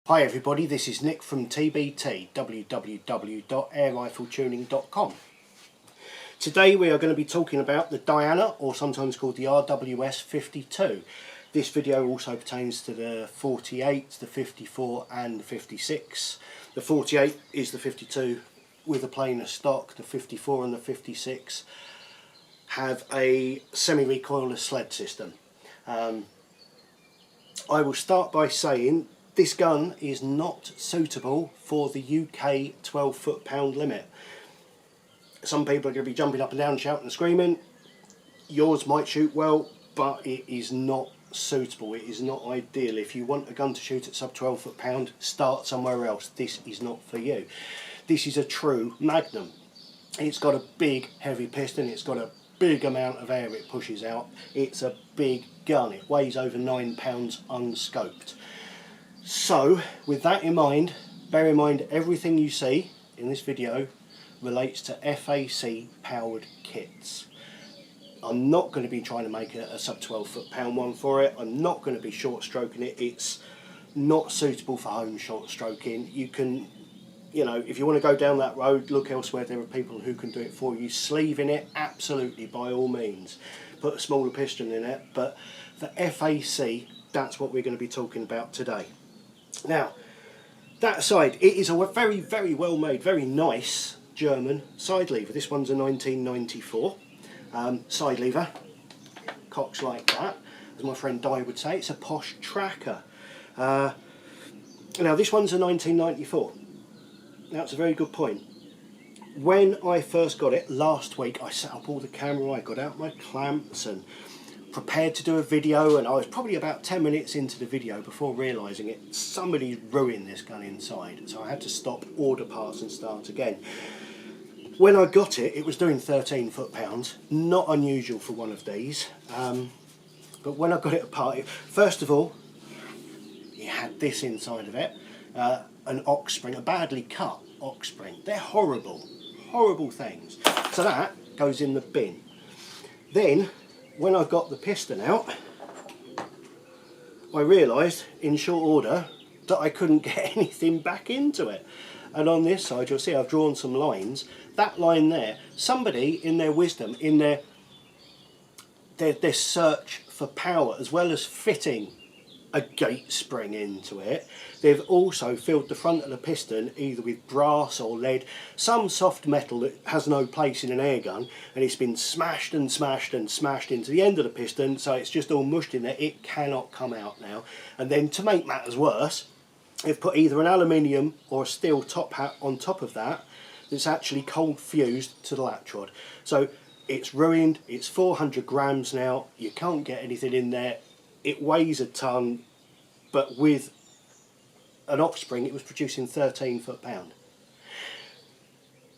Hi everybody, this is Nick from TbT, www.airrifletuning.com. Today we are going to be talking about the Diana, or sometimes called the RWS 52. This video also pertains to the 48, the 54 and the 56. The 48 is the 52 with a planer stock. The 54 and the 56 have a semi-recoilless sled system. I will start by saying this gun is not suitable for the UK 12 foot-pound limit. Some people are going to be jumping up and down, shouting and screaming. Yours might shoot well, but it is not suitable. It is not ideal. If you want a gun to shoot at sub 12 foot-pound, start somewhere else. This is not for you. This is a true Magnum. It's got a big heavy piston. It's got a big amount of air it pushes out. It's a big gun. It weighs over 9 pounds unscoped. So, with that in mind, bear in mind everything you see in this video relates to FAC powered kits. I'm not going to be trying to make a sub 12 foot-pound one for it. I'm not going to be short stroking it. It's not suitable for home short stroking. You can, if you want to go down that road, look elsewhere. There are people who can do it for you. Sleeving it, absolutely, by all means. Put a smaller piston in it, but for FAC, that's what we're going to be talking about today. Now, that aside, it is a very, very well made, very nice German side lever. This one's a 1994 side lever. Cocks like that. As my friend Di would say, it's a posh tracker. Now, this one's a 1994. That's a very good point. When I first got it last week, I set up all the camera, I got out my clamps and prepared to do a video, and I was probably about 10 minutes into the video before realising it. Somebody ruined this gun inside, so I had to stop, order parts and start again. When I got it, it was doing 13 foot-pounds, not unusual for one of these, but when I got it apart, first of all, it had this inside of it, an ox spring, a badly cut ox spring. They're horrible, horrible things. So that goes in the bin. Then, when I got the piston out, I realised in short order that I couldn't get anything back into it. And on this side, you'll see I've drawn some lines. That line there, somebody in their wisdom, in their search for power, as well as fitting a gate spring into it, they've also filled the front of the piston either with brass or lead, some soft metal that has no place in an air gun, and it's been smashed and smashed and smashed into the end of the piston, so it's just all mushed in there. It cannot come out now. And then to make matters worse, they've put either an aluminium or a steel top hat on top of that that's actually cold fused to the latch rod. So it's ruined. It's 400 grams now. You can't get anything in there. It weighs a ton, but with an offspring it was producing 13 foot-pound.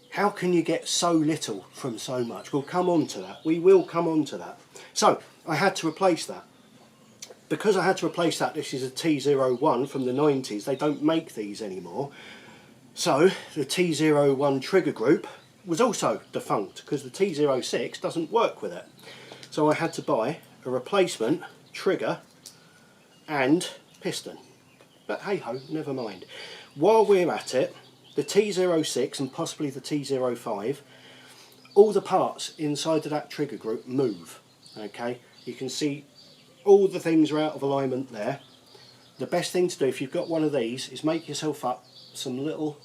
How can you get so little from so much? We'll come on to that. We will come on to that. So I had to replace that. Because I had to replace that, this is a T01 from the 90s. They don't make these anymore. So the T01 trigger group was also defunct because the T06 doesn't work with it. So I had to buy a replacement trigger and piston, but hey ho, never mind. While we're at it, the T06 and possibly the T05, all the parts inside of that trigger group move. Okay, you can see all the things are out of alignment there. The best thing to do if you've got one of these is make yourself up some little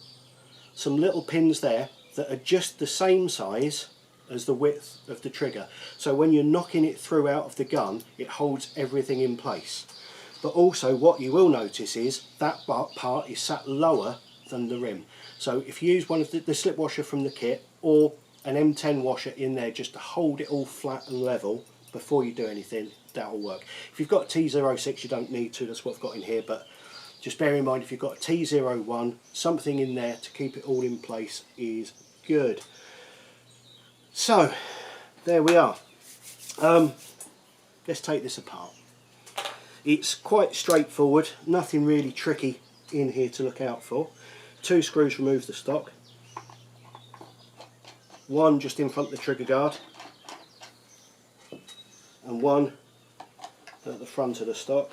pins there that are just the same size as the width of the trigger, so when you're knocking it through out of the gun it holds everything in place. But also what you will notice is that part is sat lower than the rim, so if you use one of the slip washer from the kit or an M10 washer in there just to hold it all flat and level before you do anything, that'll work. If you've got a T06 you don't need to, that's what I've got in here, but just bear in mind if you've got a T01, something in there to keep it all in place is good. So, there we are. Let's take this apart. It's quite straightforward, nothing really tricky in here to look out for. 2 screws remove the stock. One just in front of the trigger guard. And one at the front of the stock.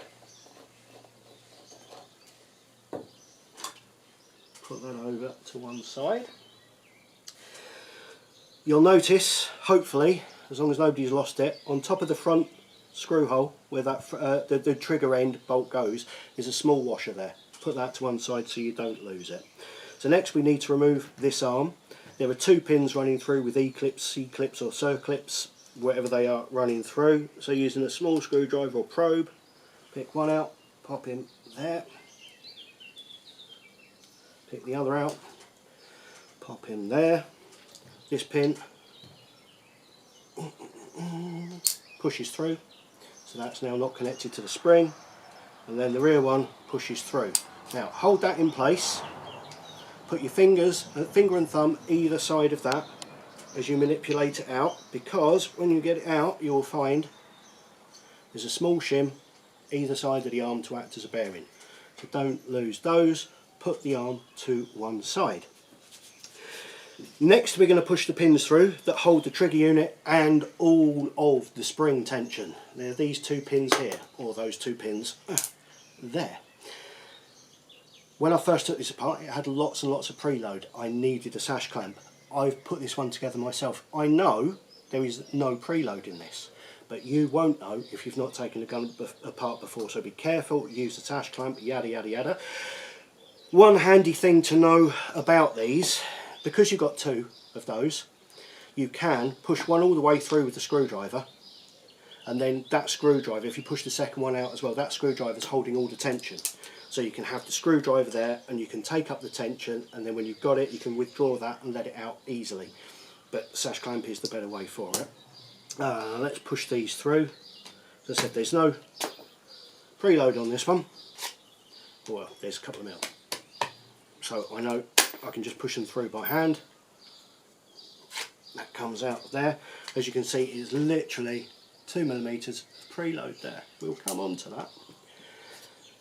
put that over to one side. You'll notice, hopefully, as long as nobody's lost it, on top of the front screw hole where that the trigger end bolt goes, is a small washer there. Put that to one side so you don't lose it. So next we need to remove this arm. There are two pins running through with E-clips, C-clips or circlips, whatever they are running through. So using a small screwdriver or probe, pick one out, pop in there, pick the other out, pop in there. This pin pushes through, so that's now not connected to the spring, and then the rear one pushes through. Now hold that in place, put your finger and thumb either side of that as you manipulate it out, because when you get it out you'll find there's a small shim either side of the arm to act as a bearing. So don't lose those, put the arm to one side. Next we're going to push the pins through that hold the trigger unit and all of the spring tension. There are these two pins here, or those two pins there. When I first took this apart it had lots and lots of preload. I needed a sash clamp. I've put this one together myself. I know there is no preload in this, but you won't know if you've not taken the gun apart before, so be careful, use the sash clamp, yada yada yada. One handy thing to know about these, because you've got two of those, you can push one all the way through with the screwdriver, and then that screwdriver, if you push the second one out as well, that screwdriver is holding all the tension. So you can have the screwdriver there and you can take up the tension, and then when you've got it you can withdraw that and let it out easily. But sash clamp is the better way for it. Let's push these through. As I said, there's no preload on this one. Well, there's a couple of mil. So I know I can just push them through by hand. That comes out there. As you can see, it's literally 2mm preload there. We'll come on to that.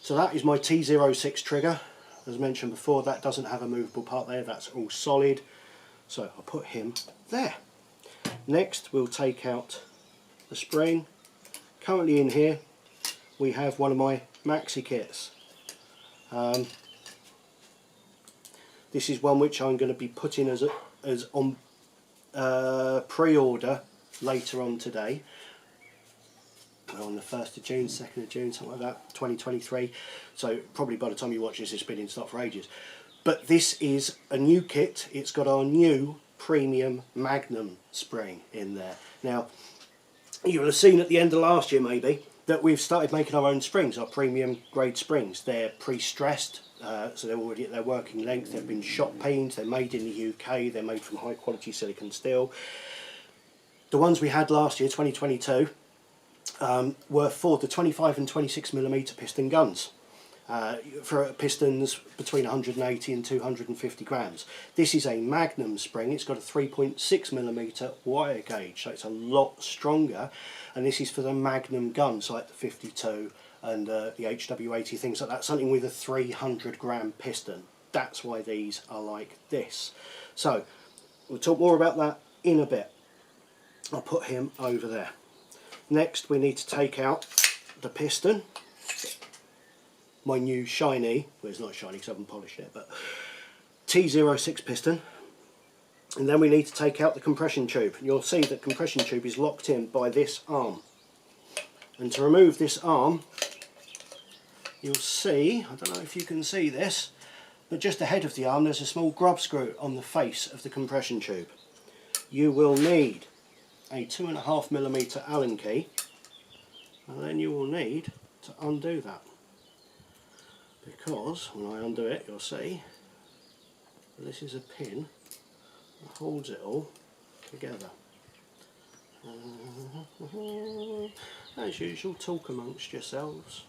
So that is my T06 trigger. As mentioned before, that doesn't have a movable part there, that's all solid. So I'll put him there. Next we'll take out the spring. Currently in here we have one of my maxi kits. This is one which I'm going to be putting as on pre-order later on today, on the 1st of June, 2nd of June, something like that, 2023. So probably by the time you watch this it's been in stock for ages. But this is a new kit. It's got our new premium Magnum spring in there. Now you'll have seen at the end of last year maybe that we've started making our own springs, our premium grade springs. They're pre-stressed, so they're already at their working length. They've been shot peened, they're made in the UK, they're made from high quality silicon steel. The ones we had last year, 2022, were for the 25 and 26mm piston guns, for pistons between 180 and 250 grams. This is a Magnum spring. It's got a 3.6mm wire gauge, so it's a lot stronger, and this is for the Magnum guns like the 52 and the HW80, things like that, something with a 300 gram piston. That's why these are like this. So we'll talk more about that in a bit. I'll put him over there. Next we need to take out the piston, my new shiny, well it's not shiny because I haven't polished it, but T06 piston, and then we need to take out the compression tube. You'll see that compression tube is locked in by this arm, and to remove this arm you'll see, I don't know if you can see this, but just ahead of the arm there's a small grub screw on the face of the compression tube. You will need a 2.5mm Allen key, and then you will need to undo that, because when I undo it you'll see this is a pin that holds it all together. As usual, talk amongst yourselves.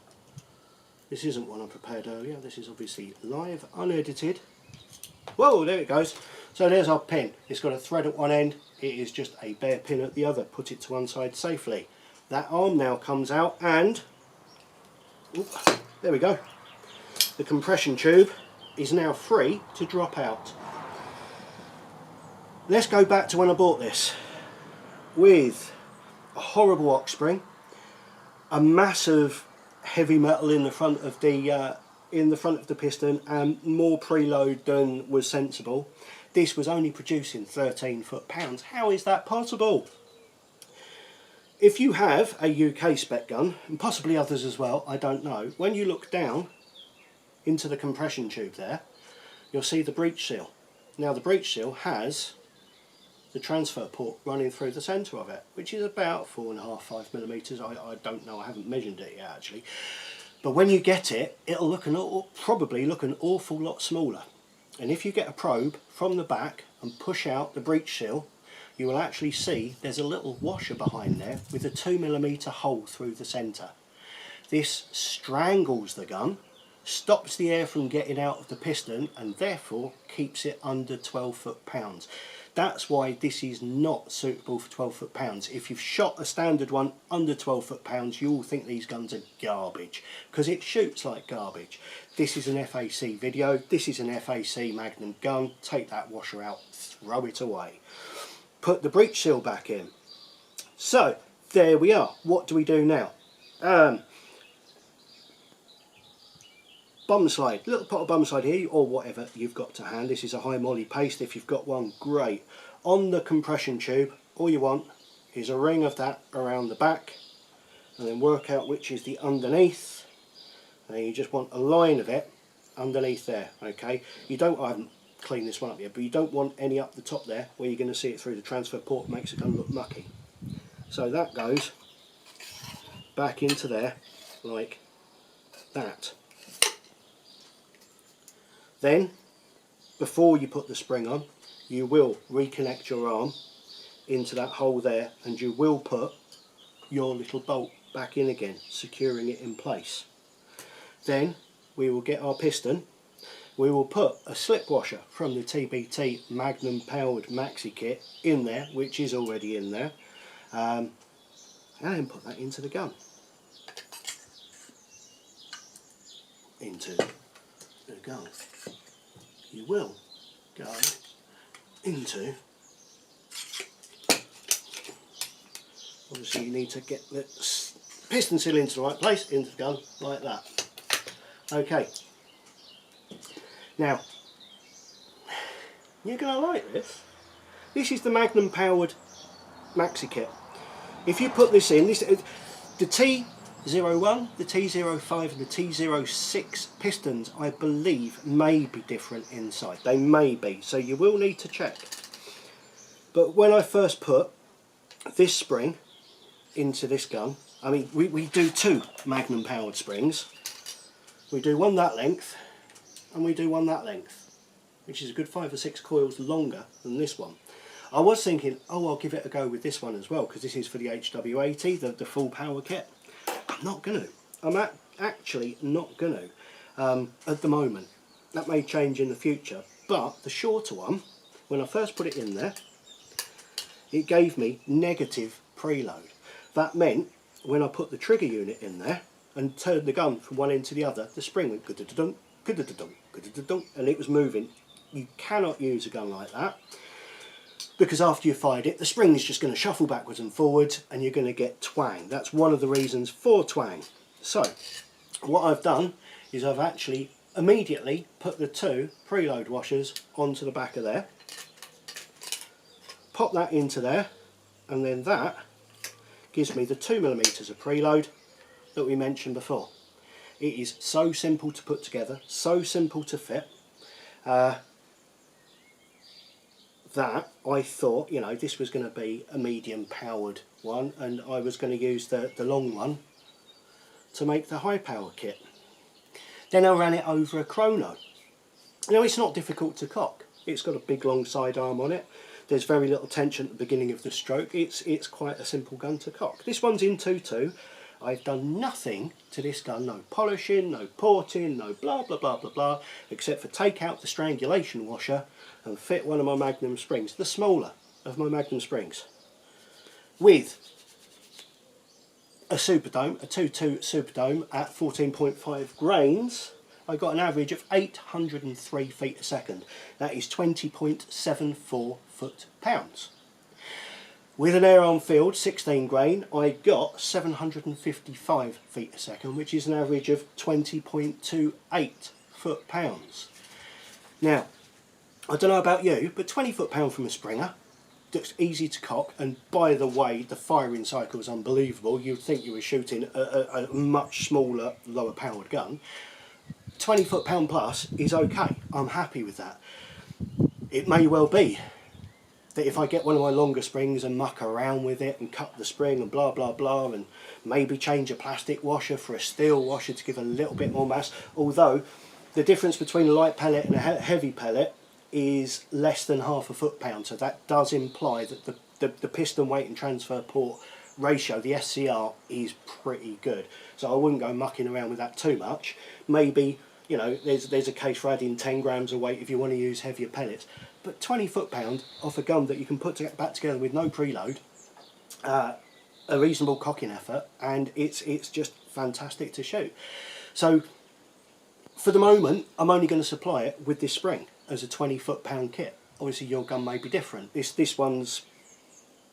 This isn't one I prepared earlier, this is obviously live, unedited. Whoa, there it goes. So there's our pin. It's got a thread at one end, it is just a bare pin at the other. Put it to one side safely. That arm now comes out, and there we go. The compression tube is now free to drop out. Let's go back to when I bought this, with a horrible ox spring, a massive heavy metal in the front of the in the front of the piston and more preload than was sensible. This was only producing 13 foot-pounds. How is that possible? If you have a UK spec gun, and possibly others as well, I don't know, when you look down into the compression tube there, you'll see the breech seal. Now the breech seal has the transfer port running through the centre of it, which is about 4.5–5 millimetres. I don't know, I haven't measured it yet actually. But when you get it, it'll look probably look an awful lot smaller. And if you get a probe from the back and push out the breech seal, you will actually see there's a little washer behind there with a 2mm hole through the centre. This strangles the gun, stops the air from getting out of the piston, and therefore keeps it under 12 foot-pounds. That's why this is not suitable for 12 foot-pounds. If you've shot a standard one under 12 foot-pounds, you'll think these guns are garbage, because it shoots like garbage. This is an FAC video, this is an FAC Magnum gun. Take that washer out, throw it away. Put the breech seal back in. So, there we are. What do we do now? Bum slide, little pot of bum slide here, or whatever you've got to hand. This is a high moly paste. If you've got one, great. On the compression tube, all you want is a ring of that around the back, and then work out which is the underneath. And you just want a line of it underneath there. Okay, you don't. I haven't cleaned this one up yet, but you don't want any up the top there where you're going to see it through the transfer port. Makes it look mucky. So that goes back into there like that. Then, before you put the spring on, you will reconnect your arm into that hole there, and you will put your little bolt back in again, securing it in place. Then we will get our piston. We will put a slip washer from the TbT Magnum powered maxi kit in there, which is already in there, and then put that into the gun. Into the gun. You will go into, obviously you need to get the piston seal into the right place, into the gun, like that. Okay, now you're going to like this. This is the Magnum powered maxi kit. If you put this in, the T01, the T05 and the T06 pistons, I believe, may be different inside. They may be, so you will need to check. But when I first put this spring into this gun, I mean, we do two Magnum powered springs. We do one that length and we do one that length, which is a good 5 or 6 coils longer than this one. I was thinking, oh, I'll give it a go with this one as well, because this is for the HW80, the full power kit. I'm not going to. I'm actually not going to at the moment. That may change in the future. But the shorter one, when I first put it in there, it gave me negative preload. That meant when I put the trigger unit in there and turned the gun from one end to the other, the spring went good-a-da-dunk, good-a-da-dunk, good-a-da-dunk, and it was moving. You cannot use a gun like that, because after you fired it, the spring is just going to shuffle backwards and forwards and you're going to get twang. That's one of the reasons for twang. So what I've done is I've actually immediately put the two preload washers onto the back of there, pop that into there, and then that gives me the 2mm of preload that we mentioned before. It is so simple to put together, so simple to fit, that I thought, you know, this was going to be a medium powered one, and I was going to use the long one to make the high power kit. Then I ran it over a chrono. Now, it's not difficult to cock. It's got a big long sidearm on it. There's very little tension at the beginning of the stroke. It's quite a simple gun to cock. This one's in 2.2. I've done nothing to this gun, no polishing, no porting, no blah blah blah blah blah, except for take out the strangulation washer and fit one of my Magnum springs, the smaller of my Magnum springs, with a Superdome, a 2.2 Superdome at 14.5 grains. I got an average of 803 feet a second. That is 20.74 foot-pounds. With an air-on field, 16 grain, I got 755 feet a second, which is an average of 20.28 foot-pounds. Now, I don't know about you, but 20 foot-pound from a Springer, that's easy to cock, and by the way, the firing cycle is unbelievable. You'd think you were shooting a much smaller, lower powered gun. 20 foot-pound plus is okay. I'm happy with that. It may well be that if I get one of my longer springs and muck around with it and cut the spring and blah blah blah, and maybe change a plastic washer for a steel washer to give a little bit more mass, although the difference between a light pellet and a heavy pellet is less than half a foot-pound, so that does imply that the piston weight and transfer port ratio, the SCR, is pretty good. So I wouldn't go mucking around with that too much. Maybe, you know, there's a case for adding 10 grams of weight if you want to use heavier pellets. But 20 foot-pound off a gun that you can put back together with no preload, a reasonable cocking effort, and it's just fantastic to shoot. So for the moment, I'm only going to supply it with this spring as a 20 foot-pound kit. Obviously your gun may be different. This one's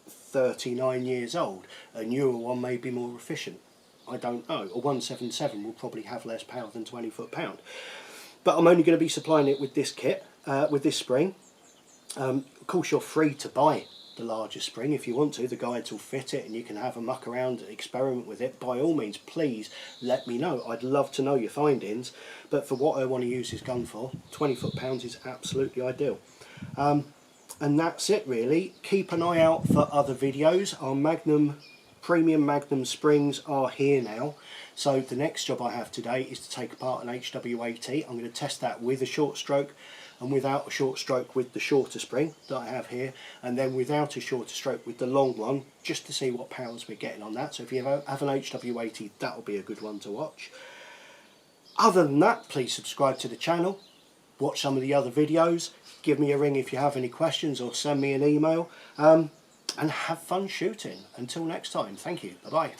39 years old. A newer one may be more efficient. I don't know. A 177 will probably have less power than 20 foot-pound. But I'm only going to be supplying it with this kit, with this spring. Of course, you're free to buy the larger spring if you want to. The guides will fit it and you can have a muck around and experiment with it. By all means, please let me know. I'd love to know your findings. But for what I want to use this gun for, 20 foot-pounds is absolutely ideal. And that's it really. Keep an eye out for other videos. Our Magnum, premium Magnum springs are here now. So the next job I have today is to take apart an HW80. I'm going to test that with a short stroke and without a short stroke with the shorter spring that I have here, and then without a shorter stroke with the long one, just to see what powers we're getting on that. So if you have an HW80, that'll be a good one to watch. Other than that, please subscribe to the channel, watch some of the other videos, give me a ring if you have any questions, or send me an email, and have fun shooting. Until next time, thank you, bye bye.